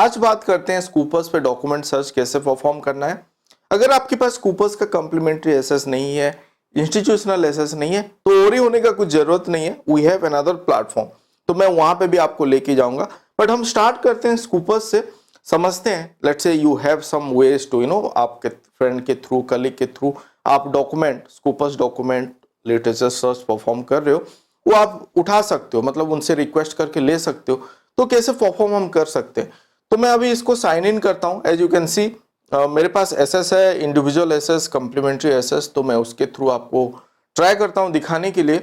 आज बात करते हैं स्कूपर्स पे डॉक्यूमेंट सर्च कैसे परफॉर्म करना है। अगर आपके पास स्कूपर्स का कम्प्लीमेंट्री एसेस नहीं है, इंस्टीट्यूशनल एसेस नहीं है, तो ओरी होने का कुछ जरूरत नहीं है। वी हैव अनदर प्लेटफॉर्म, तो मैं वहां पे भी आपको लेके जाऊंगा। बट हम स्टार्ट करते हैं स्कूपर्स से, समझते हैं। Let's say you have some ways to आपके फ्रेंड के थ्रू, कलीग के थ्रू आप document, Scopus document literature search perform कर रहे हो, वो आप उठा सकते हो, मतलब उनसे रिक्वेस्ट करके ले सकते हो। तो कैसे परफॉर्म हम कर सकते हैं, तो मैं अभी इसको साइन इन करता हूं। एज यू कैन सी मेरे पास एसएस है, इंडिविजुअल एसएस, कम्प्लीमेंट्री एसएस। तो मैं उसके थ्रू आपको ट्राई करता हूं दिखाने के लिए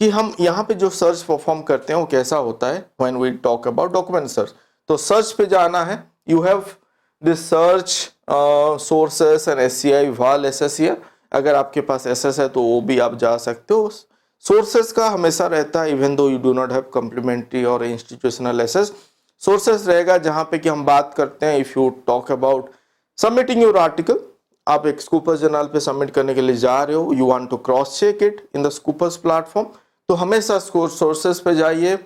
कि हम यहाँ पे जो सर्च परफॉर्म करते हैं वो कैसा होता है when we talk about document search. तो सर्च पे जाना है, you have this search sources and SCI वाल एसएस हियर। अगर आपके पास एसएस है तो वो भी आप जा सकते हो। सोर्सेस का हमेशा रहता है, even though you do not have complementary और इंस्टीट्यूशनल एसएस, सोर्सेस रहेगा जहां पे कि हम बात करते हैं। If you talk about submitting your article, आप एक स्कूपर्स जर्नल पे सबमिट करने के लिए जा रहे हो, you want to cross check it in the Scopus platform, तो हमेशा सोर्सेस पे जाइए,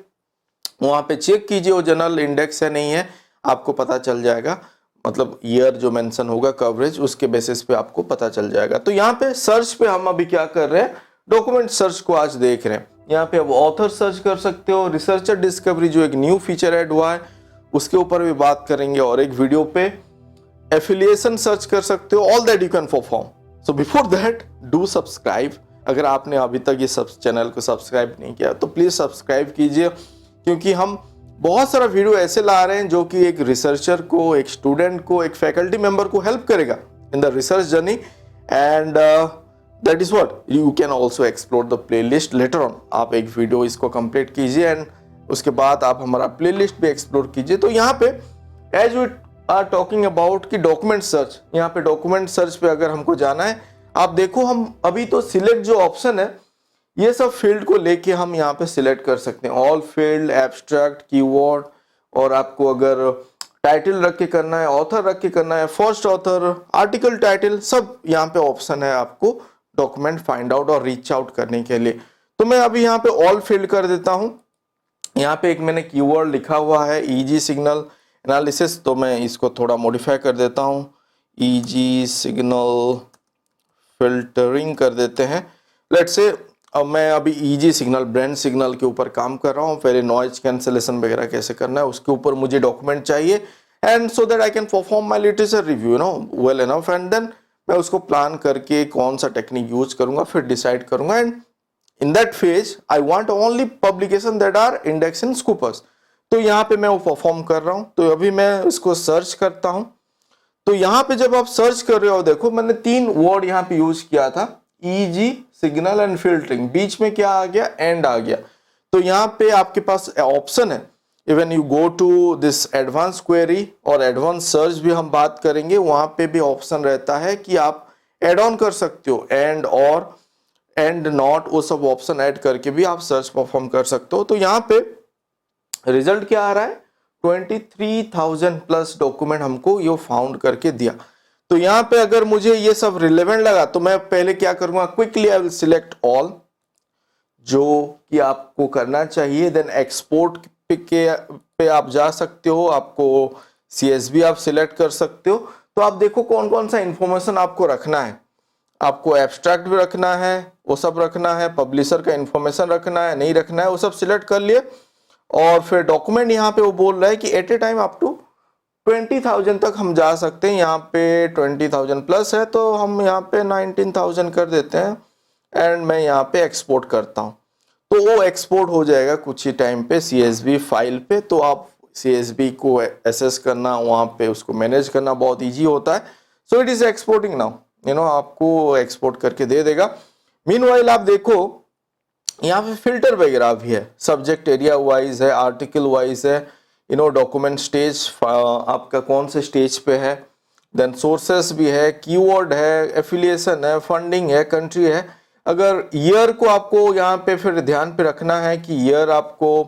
वहां पे चेक कीजिए वो जर्नल इंडेक्स है नहीं है, आपको पता चल जाएगा। मतलब ईयर जो मेंशन होगा, कवरेज, उसके बेसिस पे आपको पता चल जाएगा। तो यहाँ पे सर्च पे हम अभी क्या कर रहे हैं, डॉक्यूमेंट सर्च को आज देख रहे हैं। यहाँ पे अब ऑथर सर्च कर सकते हो, रिसर्चर डिस्कवरी जो एक न्यू फीचर ऐड हुआ है उसके ऊपर भी बात करेंगे, और एक वीडियो पे एफिलिएशन सर्च कर सकते हो। All that you can perform. So before that do subscribe. अगर आपने अभी तक ये सब चैनल को सब्सक्राइब नहीं किया तो प्लीज सब्सक्राइब कीजिए, क्योंकि हम बहुत सारा वीडियो ऐसे ला रहे हैं जो कि एक रिसर्चर को, एक स्टूडेंट को, एक फैकल्टी मेंबर को हेल्प करेगा in the research journey. And that is what you can also explore the playlist later on. आप एक वीडियो इसको कंप्लीट कीजिए एंड उसके बाद आप हमारा प्लेलिस्ट भी एक्सप्लोर कीजिए। तो यहाँ पे as we are talking about कि डॉक्यूमेंट सर्च, यहाँ पे डॉक्यूमेंट सर्च पे अगर हमको जाना है, आप देखो हम अभी तो सिलेक्ट जो ऑप्शन है, ये सब फील्ड को लेके हम यहाँ पे सिलेक्ट कर सकते हैं। ऑल फील्ड, एब्स्ट्रैक्ट, कीवर्ड, और आपको अगर टाइटल रख के करना है, ऑथर रख के करना है, फर्स्ट ऑथर, आर्टिकल टाइटल, सब यहाँ पे ऑप्शन है आपको डॉक्यूमेंट फाइंड आउट और रीच आउट करने के लिए। तो मैं अभी यहाँ पे ऑल फील्ड कर देता हूँ। यहाँ पे एक मैंने कीवर्ड लिखा हुआ है ईजी सिग्नल एनालिसिस, तो मैं इसको थोड़ा मॉडिफाई कर देता हूँ, ईजी सिग्नल फिल्टरिंग कर देते हैं। लेट्स से अब मैं अभी ईजी सिग्नल, ब्रांड सिग्नल के ऊपर काम कर रहा हूँ। पहले नॉइज कैंसलेशन वगैरह कैसे करना है उसके ऊपर मुझे डॉक्यूमेंट चाहिए, and so that I can perform my literature review well enough. And then मैं उसको प्लान करके कौन सा टेक्निक यूज करूंगा फिर डिसाइड करूंगा। And in that phase I want only publication that are index in Scopus. तो यहाँ पे मैं वो परफॉर्म कर रहा हूँ। तो अभी मैं इसको सर्च करता हूँ। तो यहाँ पे जब आप सर्च कर रहे हो, देखो मैंने 3 वर्ड यहाँ पे यूज किया था, ईजी सिग्नल एंड फिल्टरिंग। बीच में क्या आ गया, एंड आ गया। तो यहाँ पे आपके पास ऑप्शन है, even you go to this advance query और एडवांस सर्च भी हम बात करेंगे, वहां पे भी ऑप्शन रहता है कि आप एड ऑन कर सकते हो, एंड और एंड नॉट, वो सब ऑप्शन ऐड करके भी आप सर्च परफॉर्म कर सकते हो। तो यहाँ पे रिजल्ट क्या आ रहा है, 23,000 प्लस डॉक्यूमेंट हमको ये फाउंड करके दिया। तो यहाँ पे अगर मुझे ये सब रिलेवेंट लगा तो मैं पहले क्या करूंगा, quickly I will select all, जो कि आपको करना चाहिए। देन एक्सपोर्ट पे आप जा सकते हो, आपको CSV आप सिलेक्ट कर सकते हो। तो आप देखो कौन कौन सा इंफॉर्मेशन आपको रखना है। आपको एब्स्ट्रैक्ट भी रखना है, वो सब रखना है, पब्लिशर का इंफॉर्मेशन रखना है, नहीं रखना है, वो सब सिलेक्ट कर लिए। और फिर डॉक्यूमेंट यहाँ पे वो बोल रहा है कि at a time up to 20,000 तक हम जा सकते हैं। यहाँ पे 20,000 प्लस है तो हम यहाँ पे 19,000 कर देते हैं, एंड मैं यहाँ पे एक्सपोर्ट करता हूँ। तो वो एक्सपोर्ट हो जाएगा कुछ ही टाइम पे CSV फाइल पे। तो आप CSV को एसेस करना, वहाँ पे उसको मैनेज करना बहुत ईजी होता है। So it is exporting now, आपको एक्सपोर्ट करके दे देगा। मीनवाइल आप देखो यहाँ पे फिल्टर वगैरह भी है, सब्जेक्ट एरिया वाइज है, आर्टिकल वाइज है, डॉक्यूमेंट स्टेज आपका कौन से स्टेज पे है, देन सोर्सेस भी है, कीवर्ड है, एफिलिएशन है, फंडिंग है, कंट्री है। अगर ईयर को आपको यहाँ पे फिर ध्यान पे रखना है कि ईयर आपको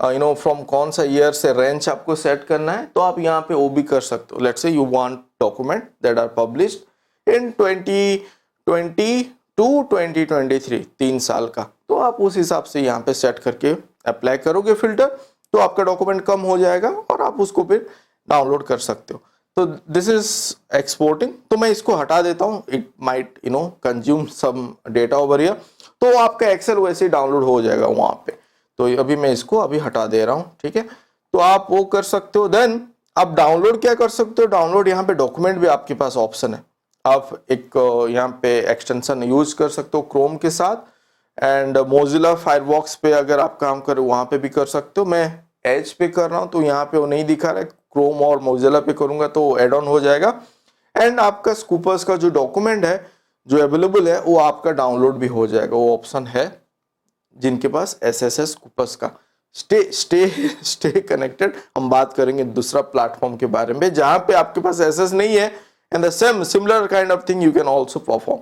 फ्रॉम कौन सा ईयर से रेंज आपको सेट करना है, तो आप यहाँ पे वो भी कर सकते हो। Let's say you want document that are published in 2020 to 2023, 3 साल का, तो आप उस हिसाब से यहाँ पे सेट करके अप्लाई करोगे फिल्टर, तो आपका डॉक्यूमेंट कम हो जाएगा और आप उसको फिर डाउनलोड कर सकते हो। तो दिस इज एक्सपोर्टिंग, तो मैं इसको हटा देता हूँ, it might consume some data over here. तो आपका एक्सेल वैसे ही डाउनलोड हो जाएगा वहां पे। तो अभी मैं इसको अभी हटा दे रहा हूँ, ठीक है। तो आप वो कर सकते हो। देन आप डाउनलोड क्या कर सकते हो, डाउनलोड यहाँ पे डॉक्यूमेंट भी आपके पास ऑप्शन है। आप एक यहाँ पे एक्सटेंशन यूज कर सकते हो क्रोम के साथ, एंड मोजिला फायरफॉक्स पे अगर आप काम करो वहां पे भी कर सकते हो। मैं एज पे कर रहा हूँ तो यहाँ पे वो नहीं दिखा रहा है, क्रोम और मोजिला पे करूंगा तो एड ऑन हो जाएगा। एंड आपका स्कूपर्स का जो डॉक्यूमेंट है जो अवेलेबल है वो आपका डाउनलोड भी हो जाएगा। वो ऑप्शन है जिनके पास एसएसएस स्कूपर्स का। Stay stay stay connected. हम बात करेंगे दूसरा प्लेटफॉर्म के बारे में जहां पे आपके पास एसएस नहीं है, and the same similar kind of thing you can also perform.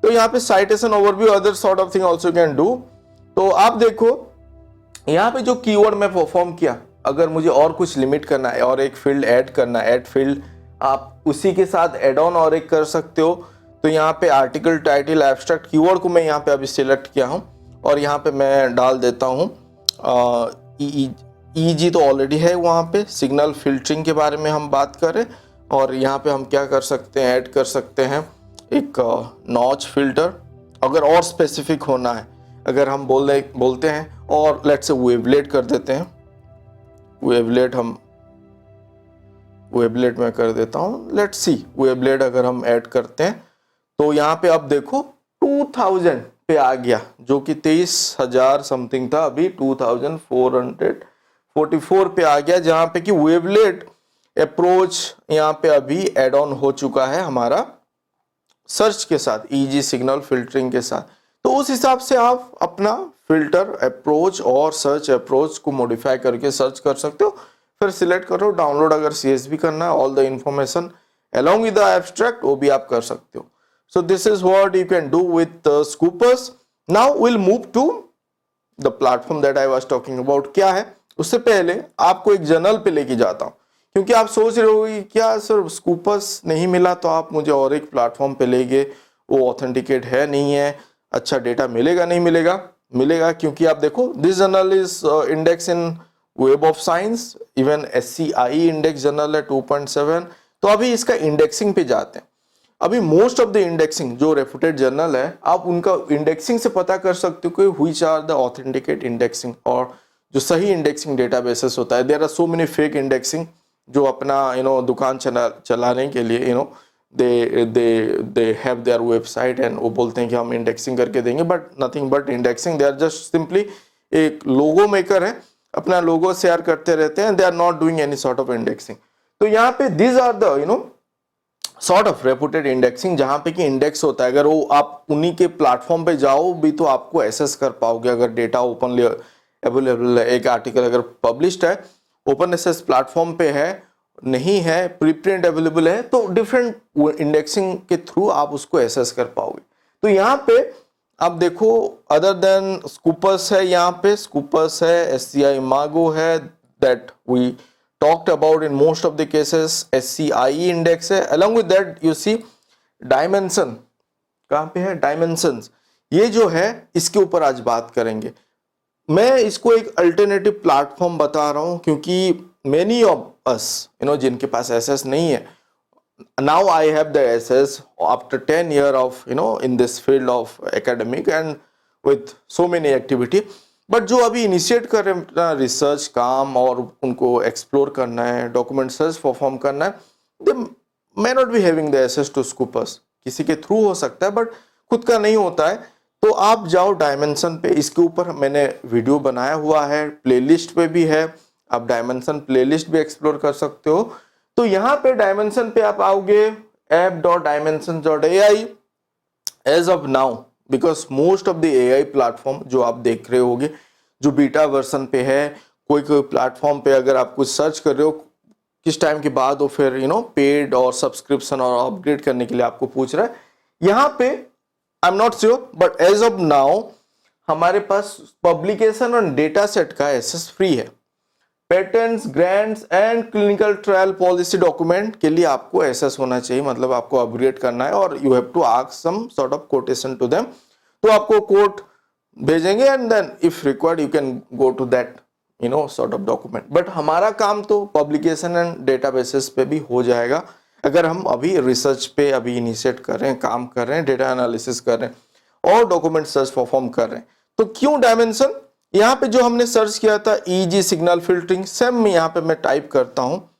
तो यहाँ पे citation overview other sort of thing also can do. तो आप देखो यहाँ पे जो कीवर्ड मैं परफॉर्म किया, अगर मुझे और कुछ लिमिट करना है और एक फील्ड ऐड करना है, ऐड फील्ड आप उसी के साथ एड ऑन और एक कर सकते हो। तो यहाँ पे आर्टिकल टाइटल एब्स्ट्रैक्ट कीवर्ड को मैं यहाँ पे अभी सिलेक्ट किया हूँ और यहाँ पे मैं डाल देता हूँ ईजी तो ऑलरेडी है वहाँ पे। सिग्नल फिल्टरिंग के बारे में हम बात करें और यहाँ पे हम क्या कर सकते हैं, ऐड कर सकते हैं एक नॉच फिल्टर अगर और स्पेसिफिक होना है। अगर हम बोलते हैं और लेट्स से वेवलेट कर देते हैं, वेवलेट हम वेवलेट में कर देता हूँ। लेट्स सी वेवलेट अगर हम ऐड करते हैं तो यहाँ पे आप देखो 2000 पे आ गया, जो कि 23,000 समथिंग था, अभी 2444 पे आ गया, जहां पे कि वेवलेट अप्रोच यहाँ पे अभी एड ऑन हो चुका है हमारा सर्च के साथ, ईजी सिग्नल फिल्टरिंग के साथ। तो उस हिसाब से आप अपना फिल्टर अप्रोच और सर्च अप्रोच को मॉडिफाई करके सर्च कर सकते हो। फिर सिलेक्ट करो डाउनलोड, अगर सीएसवी करना है all the information along with the abstract वो भी आप कर सकते हो। So this is what you can do with Scoopers. Now we'll move to the platform that I was talking about. क्या है, उससे पहले आपको एक जर्नल पे लेके जाता हूँ, क्योंकि आप सोच रहे हो कि क्या सर स्कूपर्स नहीं मिला तो आप मुझे और एक प्लेटफॉर्म पे ले गए, वो ऑथेंटिकेट है नहीं है, अच्छा डेटा मिलेगा नहीं मिलेगा। मिलेगा, क्योंकि आप देखो this journal is index in web of science, even SCI index journal है 2.7। तो अभी इसका इंडेक्सिंग पे जाते हैं। अभी मोस्ट ऑफ द इंडेक्सिंग जो रेपुटेड जर्नल है, आप उनका इंडेक्सिंग से पता कर सकते हो कि which are the authenticate indexing, और जो सही इंडेक्सिंग डेटाबेसेस होता है। There are so many fake indexing जो अपना दुकान चलाने के लिए they have their website and वो बोलते हैं कि हम इंडेक्सिंग करके देंगे, but nothing but indexing. They are just simply एक लोगो मेकर है, अपना लोगो शेयर करते रहते हैं, they are not doing any sort of indexing. तो यहाँ पे these are the sort of reputed indexing, जहां पे कि इंडेक्स होता है। अगर वो आप उन्हीं के प्लेटफॉर्म पे जाओ भी तो आपको एसेस कर पाओगे, अगर डेटा ओपनली अवेलेबल है। एक आर्टिकल अगर पब्लिश्ड है, ओपन एसेस प्लेटफॉर्म पे है, नहीं है, प्रीप्रिंट अवेलेबल है, तो डिफरेंट इंडेक्सिंग के थ्रू आप उसको एसेस कर पाओगे। तो यहाँ पे आप देखो अदर देन स्कूपर्स है, यहाँ पे स्कूपर्स है, SCI Imago है, that we talked about in most of the cases, SCI index है। along with that you see dimension, कहाँ पे है dimensions, ये जो है इसके ऊपर आज बात करेंगे। मैं इसको एक अल्टरनेटिव प्लेटफॉर्म बता रहा हूँ, क्योंकि many of us जिनके पास एसएस नहीं है, now I have the SS after 10 year of in this field of academic and with so many activity, but जो अभी इनिशिएट कर रहे हैं रिसर्च काम और उनको एक्सप्लोर करना है, डॉक्यूमेंट सर्च परफॉर्म करना है, they may not be having the access to Scopus. किसी के थ्रू हो सकता है बट खुद का नहीं होता है। तो आप जाओ डायमेंशन पे, इसके ऊपर मैंने वीडियो बनाया हुआ है, प्लेलिस्ट पे भी है, आप डायमेंशन प्लेलिस्ट भी एक्सप्लोर कर सकते हो। तो यहाँ पे डायमेंशन पे आप आओगे app.dimensions.ai as of now, because most of the AI platform जो आप देख रहे होगे जो बीटा वर्जन पे है, कोई प्लेटफॉर्म पे अगर आप कुछ सर्च कर रहे हो किस टाइम के बाद वो फिर पेड और सब्सक्रिप्शन और अपग्रेड करने के लिए आपको पूछ रहा है। यहाँ पे I am not sure but as of now हमारे पास पब्लिकेशन और डेटा सेट का एक्सेस फ्री है। Patents, grants and clinical trial policy document के लिए आपको एक्सेस होना चाहिए, मतलब आपको अपग्रेड करना है और you have to ask some sort of quotation to them. तो आपको कोट भेजेंगे and then if required you can go to that sort of document. But हमारा काम तो पब्लिकेशन एंड डेटाबेसेस पे भी हो जाएगा अगर हम अभी रिसर्च पे अभी इनिशिएट कर रहे हैं, काम कर रहे हैं, डेटा एनालिसिस कर रहे हैं और डॉक्यूमेंट सर्च परफॉर्म कर रहे हैं। तो क्यों डायमेंशन, यहाँ पे जो हमने सर्च किया था ईजी सिग्नल फिल्टरिंग, सेम यहाँ पे मैं टाइप करता हूँ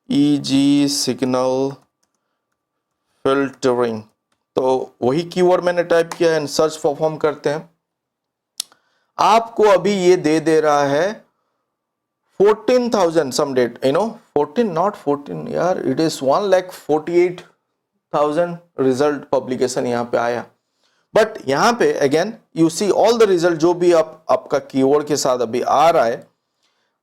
ईजी सिग्नल फिल्टरिंग, तो वही कीवर्ड मैंने टाइप किया एंड सर्च परफॉर्म करते हैं। आपको अभी ये दे रहा है 14,000 सम डेट 14 नॉट 14 यार, इट इज 1,48,000 रिजल्ट पब्लिकेशन यहाँ पे आया। बट यहाँ पे again you see all the result जो भी आपका कीवर्ड के साथ अभी आ रहा है,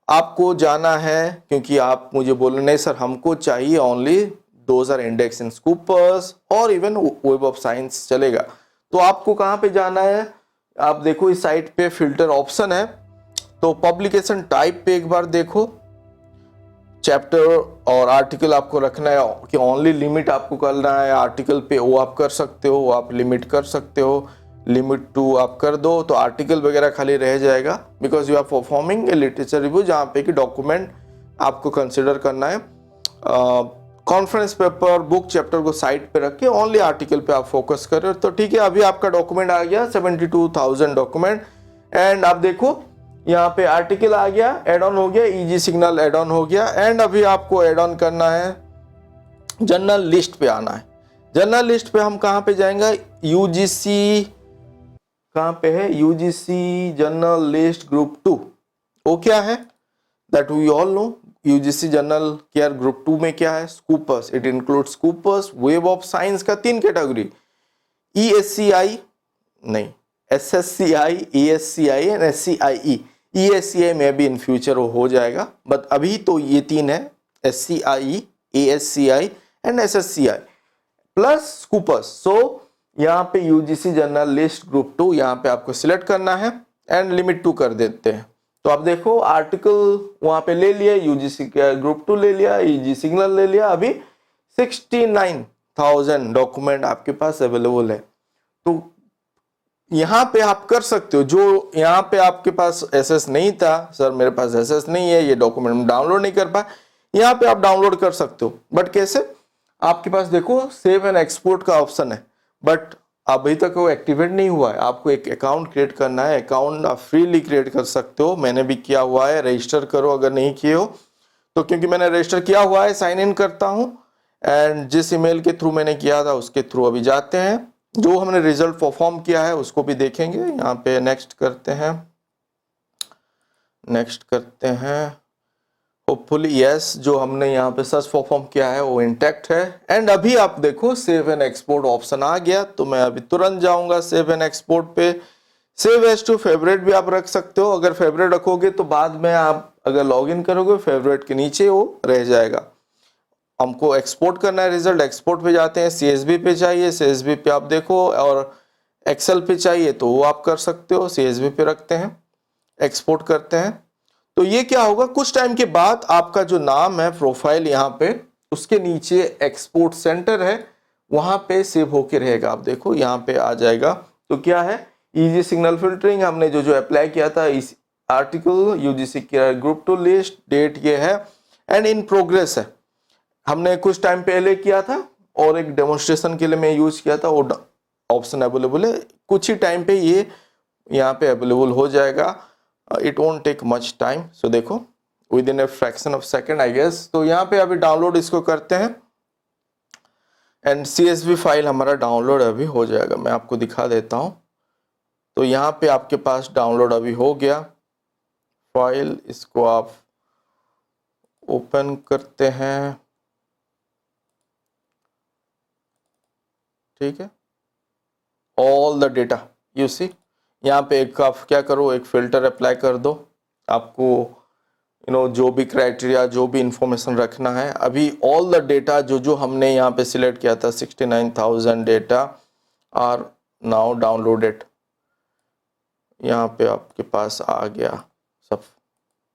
आपको जाना है, क्योंकि आप मुझे बोले नहीं सर हमको चाहिए only those are index in scoopers और इवन वेब ऑफ साइंस चलेगा। तो आपको कहाँ पे जाना है, आप देखो इस साइट पे फिल्टर ऑप्शन है, तो पब्लिकेशन टाइप पे एक बार देखो, चैप्टर और आर्टिकल आपको रखना है कि ओनली लिमिट आपको करना है आर्टिकल पे, वो आप कर सकते हो, आप लिमिट कर सकते हो, लिमिट टू आप कर दो तो आर्टिकल वगैरह खाली रह जाएगा, because you are performing a literature review जहाँ पे कि डॉक्यूमेंट आपको कंसिडर करना है। कॉन्फ्रेंस पेपर बुक चैप्टर को साइड पे रख के ओनली आर्टिकल पे आप फोकस कर रहे हो, तो ठीक है। अभी आपका डॉक्यूमेंट आ गया 72,000 डॉक्यूमेंट, एंड आप देखो यहाँ पे आर्टिकल आ गया, एड ऑन हो गया, ईजी सिग्नल एड ऑन हो गया, एंड अभी आपको एड ऑन करना है, जर्नल लिस्ट पे आना है। जर्नल लिस्ट पे हम कहाँ पे जाएंगे, यूजीसी कहाँ पे है, यूजीसी जर्नल लिस्ट ग्रुप 2, वो क्या है that we all know. UGC journal care group 2 में क्या है, Scopus, it include Scopus, web of science का 3 कैटेगरी, ESCI नहीं, SSCI, ESCI and SCIE। ESCI में भी इन फ्यूचर वो हो जाएगा, बट अभी तो ये 3 है, SCIE, ASCI and SSCI plus Scopus. So यहाँ पे यूजीसी जनरल लिस्ट ग्रुप 2 यहाँ पे आपको सिलेक्ट करना है एंड लिमिट 2 कर देते हैं। तो आप देखो आर्टिकल वहां पे ले लिया, यूजीसी ग्रुप 2 ले लिया, ईजी सिग्नल ले लिया, अभी 69,000 डॉक्यूमेंट आपके पास अवेलेबल है। तो यहाँ पे आप कर सकते हो, जो यहाँ पे आपके पास एसएस नहीं था, सर मेरे पास एसएस नहीं है, ये डॉक्यूमेंट डाउनलोड नहीं कर पाए, यहाँ पे आप डाउनलोड कर सकते हो। बट कैसे, आपके पास देखो सेव एंड एक्सपोर्ट का ऑप्शन है, बट अभी तक वो एक्टिवेट नहीं हुआ है। आपको एक अकाउंट क्रिएट करना है, अकाउंट आप फ्रीली क्रिएट कर सकते हो, मैंने भी किया हुआ है, रजिस्टर करो अगर नहीं किए हो तो, क्योंकि मैंने रजिस्टर किया हुआ है, साइन इन करता हूँ एंड जिस ईमेल के थ्रू मैंने किया था उसके थ्रू अभी जाते हैं, जो हमने रिजल्ट परफॉर्म किया है उसको भी देखेंगे। यहाँ पे नेक्स्ट करते हैं, नेक्स्ट करते हैं, होपफुली यस जो हमने यहाँ पे सर्च परफॉर्म किया है वो इंटैक्ट है। एंड अभी आप देखो सेव एंड एक्सपोर्ट ऑप्शन आ गया, तो मैं अभी तुरंत जाऊंगा सेव एंड एक्सपोर्ट पे। सेव एज टू फेवरेट भी आप रख सकते हो, अगर फेवरेट रखोगे तो बाद में आप अगर लॉगिन करोगे फेवरेट के नीचे वो रह जाएगा। हमको एक्सपोर्ट करना है रिजल्ट, एक्सपोर्ट पे जाते हैं, CSV पे चाहिए, CSV पे आप देखो, और एक्सेल पे चाहिए तो वो आप कर सकते हो, CSV पे रखते हैं, एक्सपोर्ट करते हैं। तो ये क्या होगा, कुछ टाइम के बाद आपका जो नाम है प्रोफाइल यहाँ पे, उसके नीचे एक्सपोर्ट सेंटर है, वहां पे सेव होके रहेगा। आप देखो यहाँ पे आ जाएगा। तो क्या है, इजी सिग्नल फिल्टरिंग हमने जो अप्लाई किया था, इस article UGC care group 2 list, date ये है एंड इन प्रोग्रेस है। हमने कुछ टाइम पहले किया था और एक डेमोन्स्ट्रेशन के लिए मैं यूज किया था, वो ऑप्शन अवेलेबल है, कुछ ही टाइम पे ये यहाँ पे अवेलेबल हो जाएगा। It won't take much time, so देखो with in a fraction of second I guess. तो यहाँ पे अभी डाउनलोड इसको करते हैं एंड CSV फाइल हमारा डाउनलोड अभी हो जाएगा, मैं आपको दिखा देता हूँ। तो यहाँ पे आपके पास डाउनलोड अभी हो गया फाइल, इसको आप ओपन करते हैं, ठीक है। All the data you see, यहाँ पे एक आप क्या करो, एक फिल्टर अप्लाई कर दो, आपको जो भी क्राइटेरिया जो भी इंफॉर्मेशन रखना है, अभी ऑल द डेटा जो हमने यहाँ पे सिलेक्ट किया था 69,000 डेटा आर नाउ डाउनलोडेड, यहाँ पे आपके पास आ गया सब।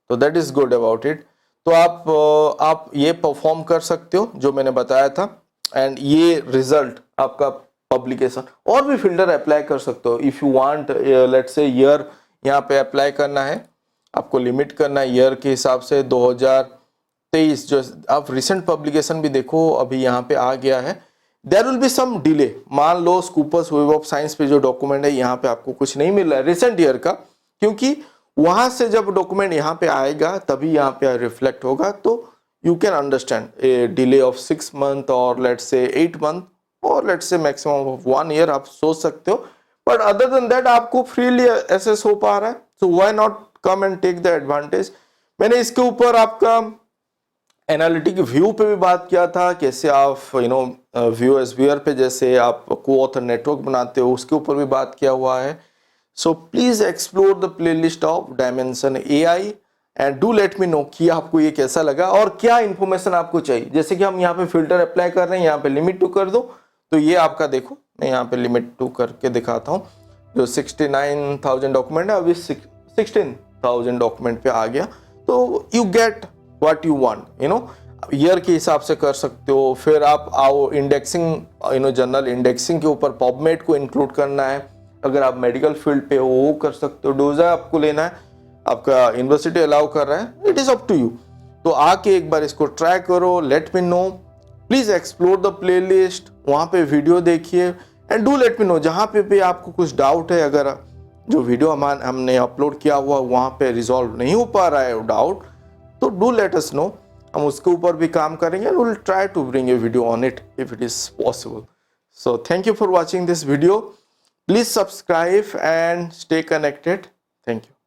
तो that is good about it. तो आप ये परफॉर्म कर सकते हो जो मैंने बताया था, एंड ये रिजल्ट आपका पब्लिकेशन, और भी फिल्टर अप्लाई कर सकते हो if you want, let's say year यहाँ पे अप्लाई करना है, आपको लिमिट करना है ईयर के हिसाब से 2023, जो आप रिसेंट पब्लिकेशन भी देखो अभी यहाँ पे आ गया है। There will be some delay, मान लो स्कूपर्स वेब ऑफ साइंस पे जो डॉक्यूमेंट है यहाँ पे आपको कुछ नहीं मिल रहा है रिसेंट ईयर का, क्योंकि वहां से जब डॉक्यूमेंट यहाँ पे आएगा तभी यहाँ पे रिफ्लेक्ट होगा। तो you can understand a delay of 6 month और लेट्स से 8 मंथ और let's say maximum of 1 year आप सोच सकते हो, बट अदर देन दैट आपको फ्रीली एसेस हो पा रहा है, so why not come and take the advantage. मैंने इसके ऊपर आपका एनालिटिक व्यू पे भी बात किया था, कैसे आप व्यू एसवीआर पे जैसे आप को ऑथर नेटवर्क बनाते हो उसके ऊपर भी बात किया हुआ है। So please explore the playlist of dimension AI and do let me no कि आपको ये कैसा लगा और क्या इंफॉर्मेशन आपको चाहिए। जैसे कि हम यहाँ पे फिल्टर अप्लाई कर रहे हैं, यहाँ पे लिमिट टू कर दो, तो ये आपका देखो मैं यहाँ पे लिमिट टू करके दिखाता हूँ। जो 69,000 डॉक्यूमेंट है अभी 16,000 डॉक्यूमेंट पे आ गया। तो you get what you want, year के हिसाब से कर सकते हो। फिर आप आओ इंडेक्सिंग, जर्नल इंडेक्सिंग के ऊपर पबमेड को इंक्लूड करना है, अगर आप मेडिकल फील्ड पे हो वो कर सकते हो। डोजा आपको लेना है, आपका यूनिवर्सिटी अलाउ कर रहा है, it is up to you. तो आके एक बार इसको ट्राई करो, let me know, please explore the playlist, वहाँ पे वीडियो देखिए and do let me know जहाँ पे भी आपको कुछ डाउट है। अगर जो वीडियो हमने अपलोड किया हुआ वहाँ पे रिजॉल्व नहीं हो पा रहा है डाउट, तो डू लेट अस नो, हम उसके ऊपर भी काम करेंगे and will try to bring a video on it if it is possible. So thank you for watching this video. Please subscribe and stay connected. Thank you.